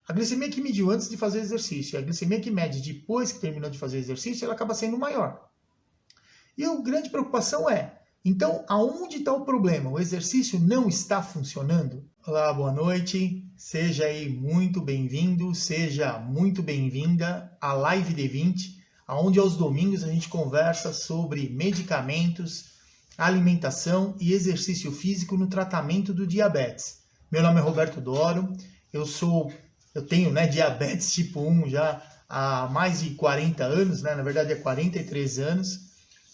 A glicemia que mediu antes de fazer exercício e a glicemia que mede depois que terminou de fazer exercício, ela acaba sendo maior. E a grande preocupação é, então, aonde está o problema? O exercício não está funcionando? Olá, boa noite. Seja aí muito bem-vindo, seja muito bem-vinda à Live D20, onde aos domingos a gente conversa sobre medicamentos, alimentação e exercício físico no tratamento do diabetes. Meu nome é Roberto Doro, eu tenho diabetes tipo 1 já há mais de 40 anos, na verdade há 43 anos,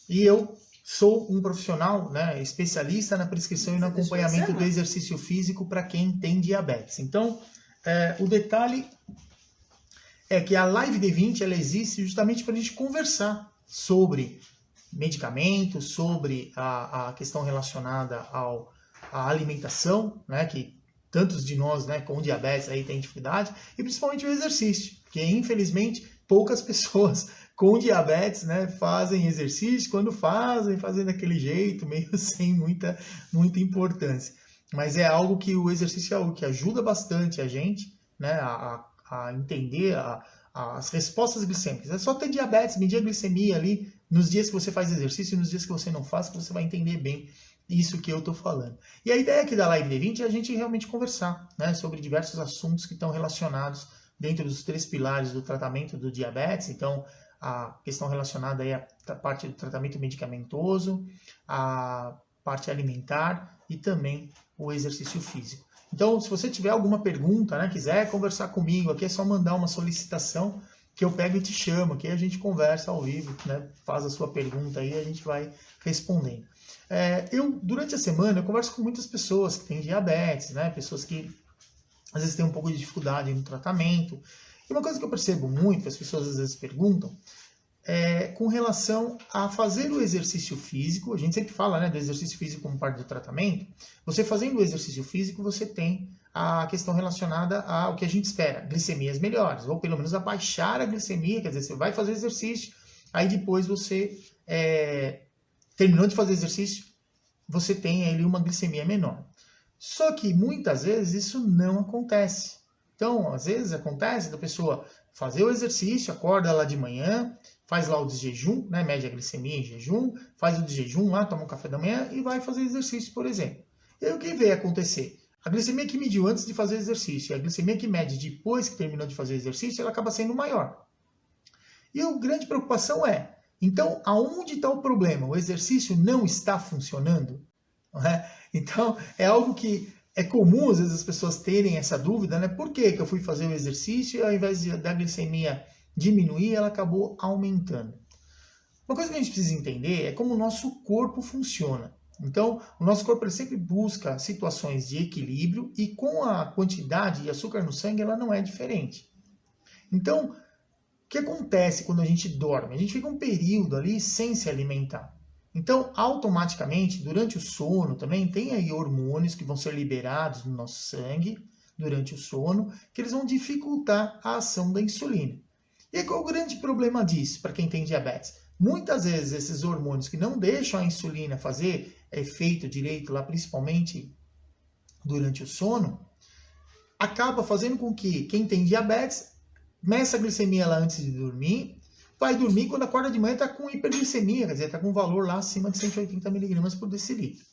e eu sou um profissional especialista na prescrição e no acompanhamento do exercício físico para quem tem diabetes. Então, o detalhe é que a Live D20 ela existe justamente para a gente conversar sobre medicamentos, sobre a questão relacionada à alimentação, que tantos de nós com diabetes aí têm dificuldade, e principalmente o exercício, porque infelizmente poucas pessoas com diabetes fazem exercício, quando fazem daquele jeito, meio sem muita importância. Mas é algo que o exercício é algo que ajuda bastante a gente a entender as respostas glicêmicas. É só ter diabetes, medir a glicemia ali nos dias que você faz exercício e nos dias que você não faz, que você vai entender bem isso que eu estou falando. E a ideia aqui da Live D20 é a gente realmente conversar sobre diversos assuntos que estão relacionados dentro dos 3 pilares do tratamento do diabetes. Então, a questão relacionada aí à parte do tratamento medicamentoso, a parte alimentar e também o exercício físico. Então, se você tiver alguma pergunta, quiser conversar comigo, aqui é só mandar uma solicitação que eu pego e te chamo, aqui a gente conversa ao vivo, faz a sua pergunta aí e a gente vai respondendo. Durante a semana, eu converso com muitas pessoas que têm diabetes, pessoas que às vezes têm um pouco de dificuldade no tratamento. E uma coisa que eu percebo muito, que as pessoas às vezes perguntam, com relação a fazer o exercício físico. A gente sempre fala do exercício físico como parte do tratamento. Você fazendo o exercício físico, você tem a questão relacionada ao que a gente espera, glicemias melhores, ou pelo menos abaixar a glicemia, quer dizer, você vai fazer exercício, aí depois você, terminou de fazer exercício, você tem ali uma glicemia menor. Só que muitas vezes isso não acontece. Então, às vezes acontece da pessoa fazer o exercício, acorda lá de manhã, faz lá o desjejum, mede a glicemia em jejum, faz o desjejum lá, toma um café da manhã e vai fazer exercício, por exemplo. E aí o que vai acontecer? A glicemia que mediu antes de fazer exercício e a glicemia que mede depois que terminou de fazer exercício, ela acaba sendo maior. E a grande preocupação é, então, aonde está o problema? O exercício não está funcionando? Não é? Então, é algo que é comum, às vezes, as pessoas terem essa dúvida, Por que eu fui fazer o exercício e ao invés da glicemia diminuir, ela acabou aumentando? Uma coisa que a gente precisa entender é como o nosso corpo funciona. Então, o nosso corpo ele sempre busca situações de equilíbrio e com a quantidade de açúcar no sangue, ela não é diferente. Então, o que acontece quando a gente dorme? A gente fica um período ali sem se alimentar. Então, automaticamente, durante o sono também, tem aí hormônios que vão ser liberados no nosso sangue durante o sono, que eles vão dificultar a ação da insulina. E qual é o grande problema disso para quem tem diabetes? Muitas vezes esses hormônios que não deixam a insulina fazer efeito direito lá, principalmente durante o sono, acaba fazendo com que quem tem diabetes meça a glicemia lá antes de dormir, vai dormir, quando acorda de manhã está com hiperglicemia, quer dizer, está com um valor lá acima de 180 miligramas por decilitro.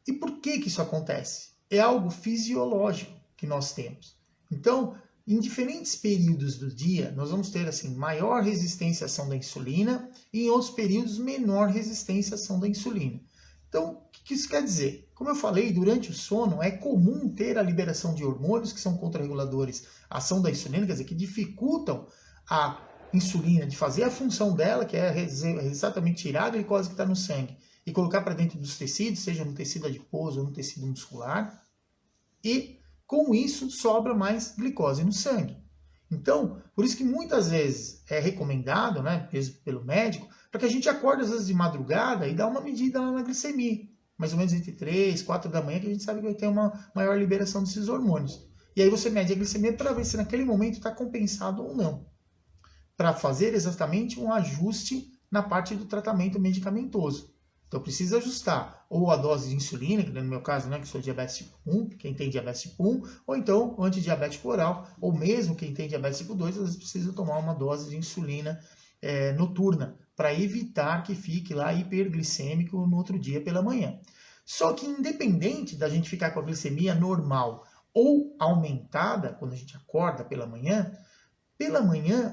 E por que isso acontece? É algo fisiológico que nós temos. Então, em diferentes períodos do dia, nós vamos ter maior resistência à ação da insulina e em outros períodos menor resistência à ação da insulina. Então, o que isso quer dizer? Como eu falei, durante o sono é comum ter a liberação de hormônios que são contrarreguladores à ação da insulina, quer dizer, que dificultam a insulina de fazer a função dela, que é exatamente tirar a glicose que está no sangue e colocar para dentro dos tecidos, seja no tecido adiposo ou no tecido muscular, e com isso sobra mais glicose no sangue. Então, por isso que muitas vezes é recomendado, pelo médico, para que a gente acorde às vezes de madrugada e dá uma medida lá na glicemia, mais ou menos entre 3, 4 da manhã, que a gente sabe que vai ter uma maior liberação desses hormônios. E aí você mede a glicemia para ver se naquele momento está compensado ou não, para fazer exatamente um ajuste na parte do tratamento medicamentoso. Então precisa ajustar ou a dose de insulina, que no meu caso, né, que sou diabetes tipo 1, quem tem diabetes tipo 1, ou então antidiabético oral, ou mesmo quem tem diabetes tipo 2, às vezes precisa tomar uma dose de insulina noturna, para evitar que fique lá hiperglicêmico no outro dia pela manhã. Só que independente da gente ficar com a glicemia normal ou aumentada, quando a gente acorda pela manhã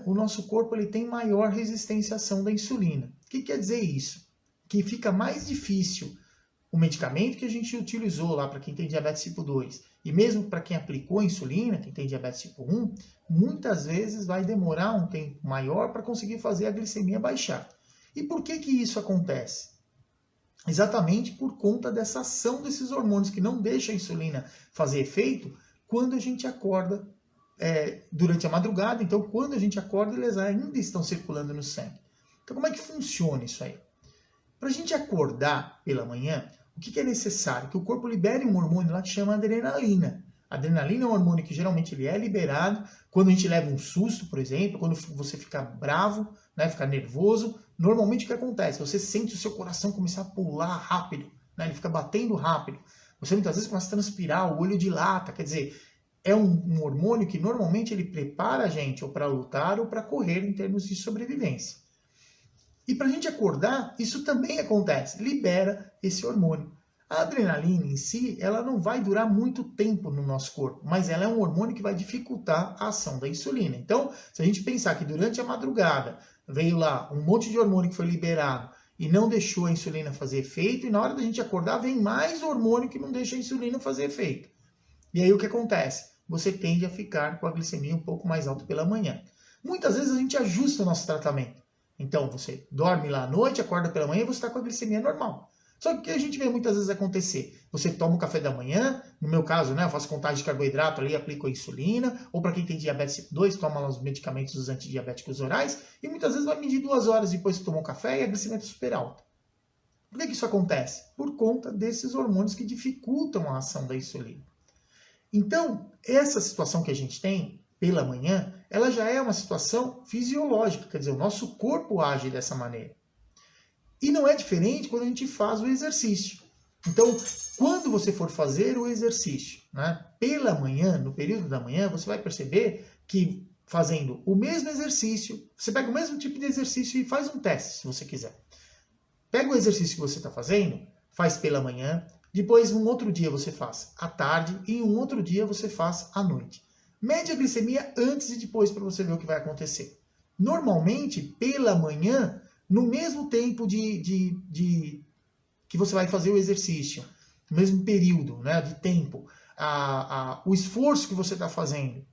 o nosso corpo ele tem maior resistência à ação da insulina. O que quer dizer isso? Que fica mais difícil o medicamento que a gente utilizou lá para quem tem diabetes tipo 2 e mesmo para quem aplicou a insulina, quem tem diabetes tipo 1, muitas vezes vai demorar um tempo maior para conseguir fazer a glicemia baixar. E por que isso acontece? Exatamente por conta dessa ação desses hormônios que não deixam a insulina fazer efeito quando a gente acorda durante a madrugada. Então, quando a gente acorda, eles ainda estão circulando no sangue. Então, como é que funciona isso aí? Para a gente acordar pela manhã, o que é necessário? Que o corpo libere um hormônio lá que chama adrenalina. A adrenalina é um hormônio que geralmente ele é liberado quando a gente leva um susto, por exemplo, quando você fica bravo, né, fica nervoso. Normalmente o que acontece? Você sente o seu coração começar a pular rápido, né, ele fica batendo rápido. Você muitas vezes começa a transpirar, o olho dilata, quer dizer, é um hormônio que normalmente ele prepara a gente ou para lutar ou para correr em termos de sobrevivência. E para a gente acordar, isso também acontece, libera esse hormônio. A adrenalina em si, ela não vai durar muito tempo no nosso corpo, mas ela é um hormônio que vai dificultar a ação da insulina. Então, se a gente pensar que durante a madrugada veio lá um monte de hormônio que foi liberado e não deixou a insulina fazer efeito, e na hora da gente acordar vem mais hormônio que não deixa a insulina fazer efeito. E aí o que acontece? Você tende a ficar com a glicemia um pouco mais alta pela manhã. Muitas vezes a gente ajusta o nosso tratamento. Então você dorme lá à noite, acorda pela manhã e você está com a glicemia normal. Só que o que a gente vê muitas vezes acontecer? Você toma o café da manhã, no meu caso, né, eu faço contagem de carboidrato ali, aplico a insulina, ou para quem tem diabetes tipo 2, toma lá os medicamentos dos antidiabéticos orais, e muitas vezes vai medir 2 horas depois que tomou café e a glicemia está super alta. Por que isso acontece? Por conta desses hormônios que dificultam a ação da insulina. Então, essa situação que a gente tem pela manhã, ela já é uma situação fisiológica, quer dizer, o nosso corpo age dessa maneira. E não é diferente quando a gente faz o exercício. Então, quando você for fazer o exercício, né, pela manhã, no período da manhã, você vai perceber que fazendo o mesmo exercício, você pega o mesmo tipo de exercício e faz um teste, se você quiser. Pega o exercício que você está fazendo, faz pela manhã, depois um outro dia você faz à tarde e um outro dia você faz à noite. Mede a glicemia antes e depois para você ver o que vai acontecer. Normalmente, pela manhã, no mesmo tempo que você vai fazer o exercício, no mesmo período, né, de tempo, o esforço que você está fazendo,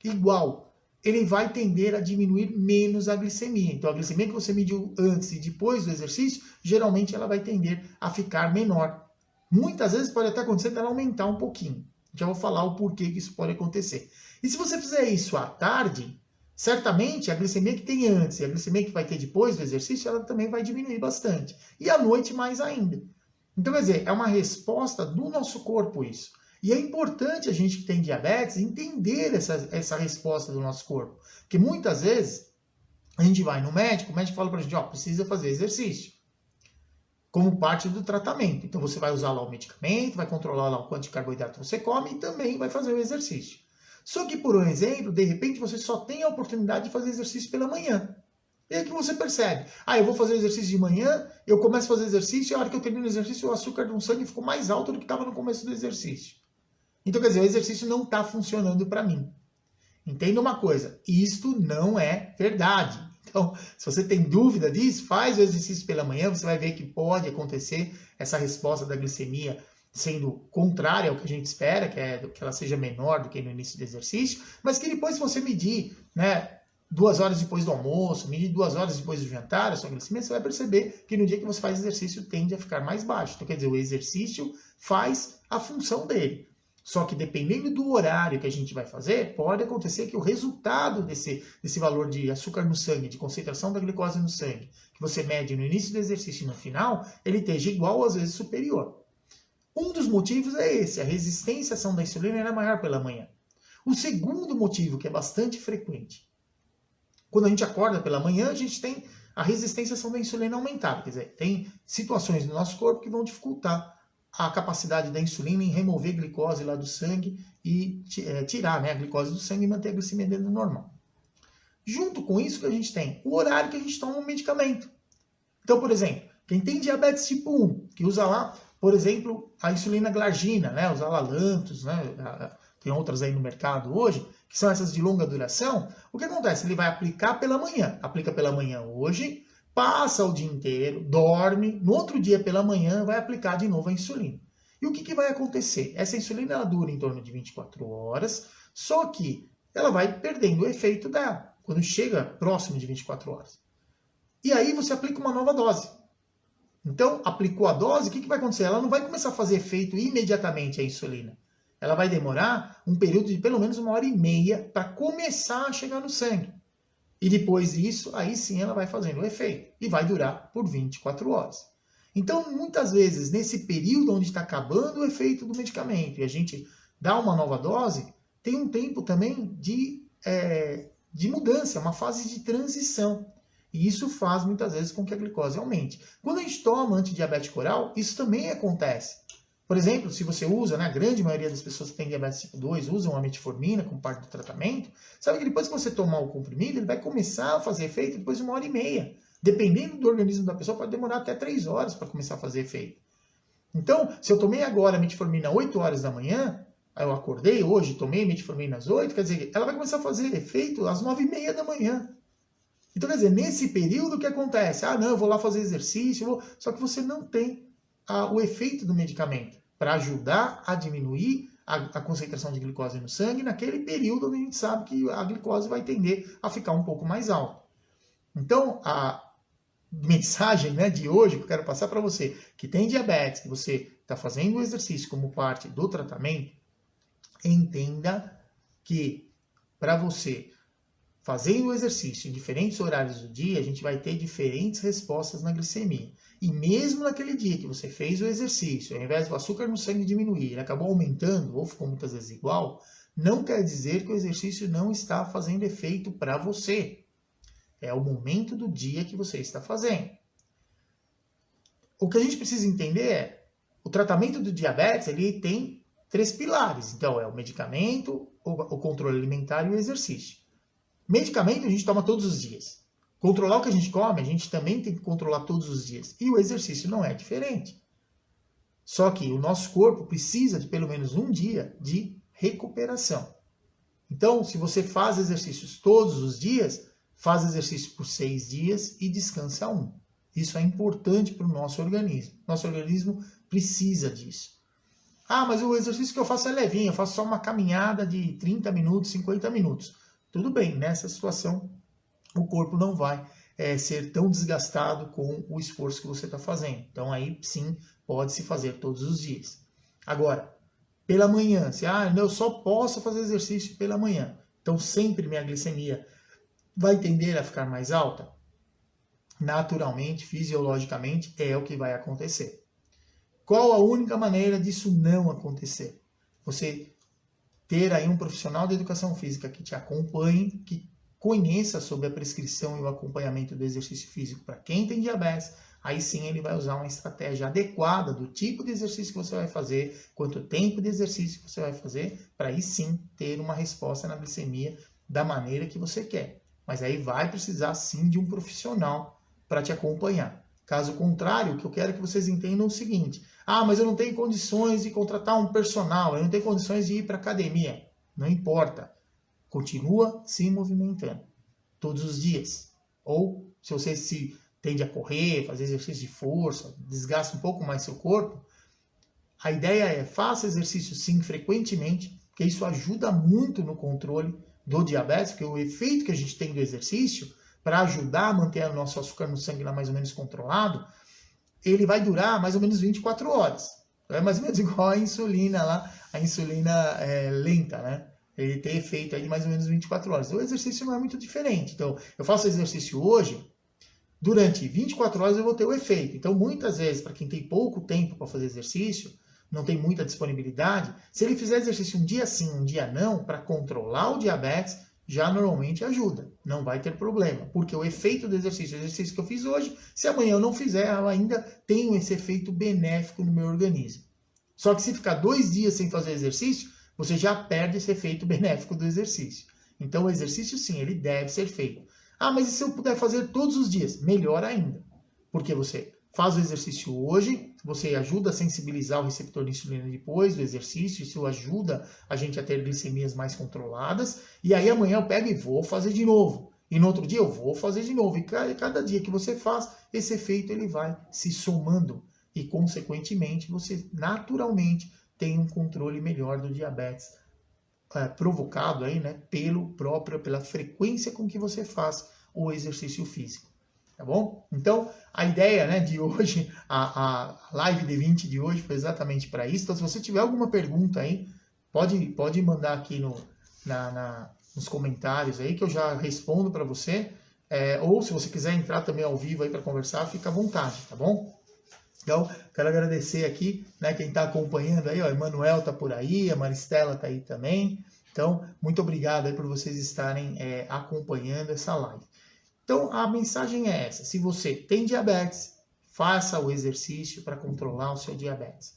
igual, ele vai tender a diminuir menos a glicemia. Então, a glicemia que você mediu antes e depois do exercício, geralmente ela vai tender a ficar menor. Muitas vezes pode até acontecer dela aumentar um pouquinho. Já vou falar o porquê que isso pode acontecer. E se você fizer isso à tarde, certamente a glicemia que tem antes e a glicemia que vai ter depois do exercício, ela também vai diminuir bastante. E à noite mais ainda. Então, quer dizer, é uma resposta do nosso corpo isso. E é importante a gente que tem diabetes entender essa resposta do nosso corpo. Porque muitas vezes a gente vai no médico, o médico fala pra gente, ó, precisa fazer exercício como parte do tratamento. Então você vai usar lá o medicamento, vai controlar lá o quanto de carboidrato você come e também vai fazer o exercício. Só que, por um exemplo, de repente você só tem a oportunidade de fazer exercício pela manhã. E aí que você percebe, eu vou fazer exercício de manhã, eu começo a fazer exercício e a hora que eu termino o exercício o açúcar no sangue ficou mais alto do que estava no começo do exercício. Então, quer dizer, o exercício não está funcionando para mim. Entenda uma coisa, isto não é verdade. Então, se você tem dúvida disso, faz o exercício pela manhã, você vai ver que pode acontecer essa resposta da glicemia sendo contrária ao que a gente espera, que ela seja menor do que no início do exercício, mas que depois se você medir, né, 2 horas depois do almoço, medir 2 horas depois do jantar, a sua glicemia, você vai perceber que no dia que você faz exercício tende a ficar mais baixo. Então, quer dizer, o exercício faz a função dele. Só que dependendo do horário que a gente vai fazer, pode acontecer que o resultado desse valor de açúcar no sangue, de concentração da glicose no sangue, que você mede no início do exercício e no final, ele esteja igual ou às vezes superior. Um dos motivos é esse, a resistência à ação da insulina era maior pela manhã. O segundo motivo, que é bastante frequente, quando a gente acorda pela manhã, a gente tem a resistência da insulina aumentada. Quer dizer, tem situações no nosso corpo que vão dificultar a capacidade da insulina em remover glicose lá do sangue e tirar, né, a glicose do sangue e manter a glicemia dentro do normal. Junto com isso que a gente tem o horário que a gente toma o medicamento. Então, por exemplo, quem tem diabetes tipo 1, que usa lá, por exemplo, a insulina glargina, né, os Alalantos, né, tem outras aí no mercado hoje, que são essas de longa duração, o que acontece? Ele vai aplicar pela manhã, aplica pela manhã hoje, passa o dia inteiro, dorme, no outro dia pela manhã vai aplicar de novo a insulina. E o que vai acontecer? Essa insulina ela dura em torno de 24 horas, só que ela vai perdendo o efeito dela, quando chega próximo de 24 horas. E aí você aplica uma nova dose. Então, aplicou a dose, o que vai acontecer? Ela não vai começar a fazer efeito imediatamente a insulina. Ela vai demorar um período de pelo menos 1h30 para começar a chegar no sangue. E depois disso, aí sim ela vai fazendo o efeito. E vai durar por 24 horas. Então, muitas vezes, nesse período onde está acabando o efeito do medicamento e a gente dá uma nova dose, tem um tempo também de mudança, uma fase de transição. E isso faz muitas vezes com que a glicose aumente. Quando a gente toma antidiabético oral, isso também acontece. Por exemplo, se você usa, né, a grande maioria das pessoas que têm diabetes tipo 2 usam a metformina como parte do tratamento, sabe que depois que você tomar o comprimido, ele vai começar a fazer efeito depois de 1h30. Dependendo do organismo da pessoa, pode demorar até 3 horas para começar a fazer efeito. Então, se eu tomei agora a metformina às 8 horas da manhã, eu acordei hoje, tomei metformina às 8, quer dizer, ela vai começar a fazer efeito às 9h30 da manhã. Então, quer dizer, nesse período o que acontece? Ah, não, eu vou lá fazer exercício, só que você não tem o efeito do medicamento para ajudar a diminuir a concentração de glicose no sangue naquele período onde a gente sabe que a glicose vai tender a ficar um pouco mais alta. Então, a mensagem, né, de hoje que eu quero passar para você que tem diabetes, que você está fazendo o exercício como parte do tratamento, entenda que para você fazendo o exercício em diferentes horários do dia, a gente vai ter diferentes respostas na glicemia. E mesmo naquele dia que você fez o exercício, ao invés do açúcar no sangue diminuir, ele acabou aumentando ou ficou muitas vezes igual, não quer dizer que o exercício não está fazendo efeito para você. É o momento do dia que você está fazendo. O que a gente precisa entender é, o tratamento do diabetes, ele tem 3 pilares. Então, é o medicamento, o controle alimentar e o exercício. Medicamento a gente toma todos os dias. Controlar o que a gente come, a gente também tem que controlar todos os dias. E o exercício não é diferente. Só que o nosso corpo precisa de pelo menos um dia de recuperação. Então, se você faz exercícios todos os dias, faz exercício por 6 dias e descansa 1. Isso é importante para o nosso organismo. Nosso organismo precisa disso. Ah, mas o exercício que eu faço é levinho, eu faço só uma caminhada de 30 minutos, 50 minutos. Tudo bem, nessa situação o corpo não vai ser tão desgastado com o esforço que você está fazendo. Então aí sim pode-se fazer todos os dias. Agora, pela manhã, eu só posso fazer exercício pela manhã. Então sempre minha glicemia vai tender a ficar mais alta? Naturalmente, fisiologicamente, é o que vai acontecer. Qual a única maneira disso não acontecer? Você ter aí um profissional de educação física que te acompanhe, que conheça sobre a prescrição e o acompanhamento do exercício físico para quem tem diabetes, aí sim ele vai usar uma estratégia adequada do tipo de exercício que você vai fazer, quanto tempo de exercício que você vai fazer, para aí sim ter uma resposta na glicemia da maneira que você quer. Mas aí vai precisar sim de um profissional para te acompanhar. Caso contrário, o que eu quero que vocês entendam é o seguinte: mas eu não tenho condições de contratar um personal, eu não tenho condições de ir para academia. Não importa. Continua se movimentando todos os dias. Ou, se você se tende a correr, fazer exercício de força, desgasta um pouco mais seu corpo, a ideia é faça exercício sim frequentemente, porque isso ajuda muito no controle do diabetes, porque o efeito que a gente tem do exercício, para ajudar a manter o nosso açúcar no sangue lá mais ou menos controlado, ele vai durar mais ou menos 24 horas. É mais ou menos igual a insulina lá, a insulina lenta, né? Ele tem efeito aí de mais ou menos 24 horas. O exercício não é muito diferente. Então, eu faço exercício hoje, durante 24 horas eu vou ter o efeito. Então, muitas vezes, para quem tem pouco tempo para fazer exercício, não tem muita disponibilidade, se ele fizer exercício um dia sim, um dia não, para controlar o diabetes, já normalmente ajuda, não vai ter problema, porque o efeito do exercício, o exercício que eu fiz hoje, se amanhã eu não fizer, eu ainda tenho esse efeito benéfico no meu organismo. Só que se ficar 2 dias sem fazer exercício, você já perde esse efeito benéfico do exercício. Então o exercício sim, ele deve ser feito. Ah, mas e se eu puder fazer todos os dias? Melhor ainda, porque você faz o exercício hoje, você ajuda a sensibilizar o receptor de insulina depois do exercício, isso ajuda a gente a ter glicemias mais controladas, e aí amanhã eu pego e vou fazer de novo. E no outro dia eu vou fazer de novo. E cada dia que você faz, esse efeito ele vai se somando. E, consequentemente, você naturalmente tem um controle melhor do diabetes provocado aí, né, pela frequência com que você faz o exercício físico. Tá bom? Então, a ideia, né, de hoje, a live de 20 de hoje foi exatamente para isso. Então, se você tiver alguma pergunta aí, pode mandar aqui nos comentários aí, que eu já respondo para você. Ou se você quiser entrar também ao vivo aí para conversar, fica à vontade, tá bom? Então, quero agradecer aqui, né, quem está acompanhando aí, ó, Emanuel está por aí, a Maristela está aí também. Então, muito obrigado aí por vocês estarem acompanhando essa live. Então, a mensagem é essa: se você tem diabetes, faça o exercício para controlar o seu diabetes.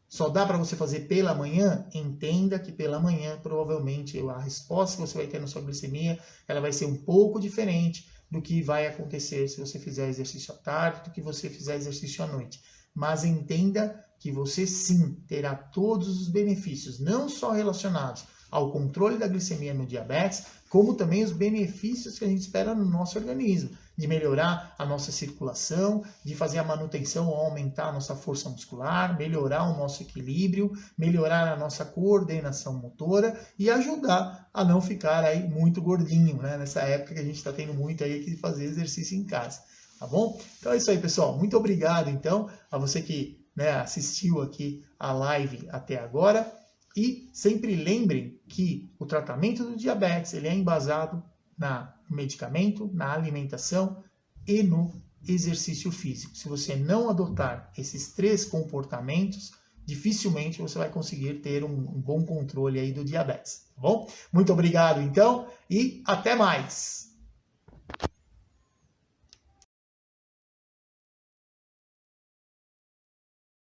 Só dá para você fazer pela manhã? Entenda que pela manhã, provavelmente, a resposta que você vai ter na sua glicemia, ela vai ser um pouco diferente do que vai acontecer se você fizer exercício à tarde, do que você fizer exercício à noite. Mas entenda que você sim terá todos os benefícios, não só relacionados ao controle da glicemia no diabetes, como também os benefícios que a gente espera no nosso organismo, de melhorar a nossa circulação, de fazer a manutenção ou aumentar a nossa força muscular, melhorar o nosso equilíbrio, melhorar a nossa coordenação motora e ajudar a não ficar aí muito gordinho, né? Nessa época que a gente está tendo muito aí que fazer exercício em casa, tá bom? Então é isso aí, pessoal. Muito obrigado, então, a você que, né, assistiu aqui a live até agora. E sempre lembrem que o tratamento do diabetes ele é embasado no medicamento, na alimentação e no exercício físico. Se você não adotar esses 3 comportamentos, dificilmente você vai conseguir ter um bom controle aí do diabetes, tá bom? Muito obrigado, então, e até mais!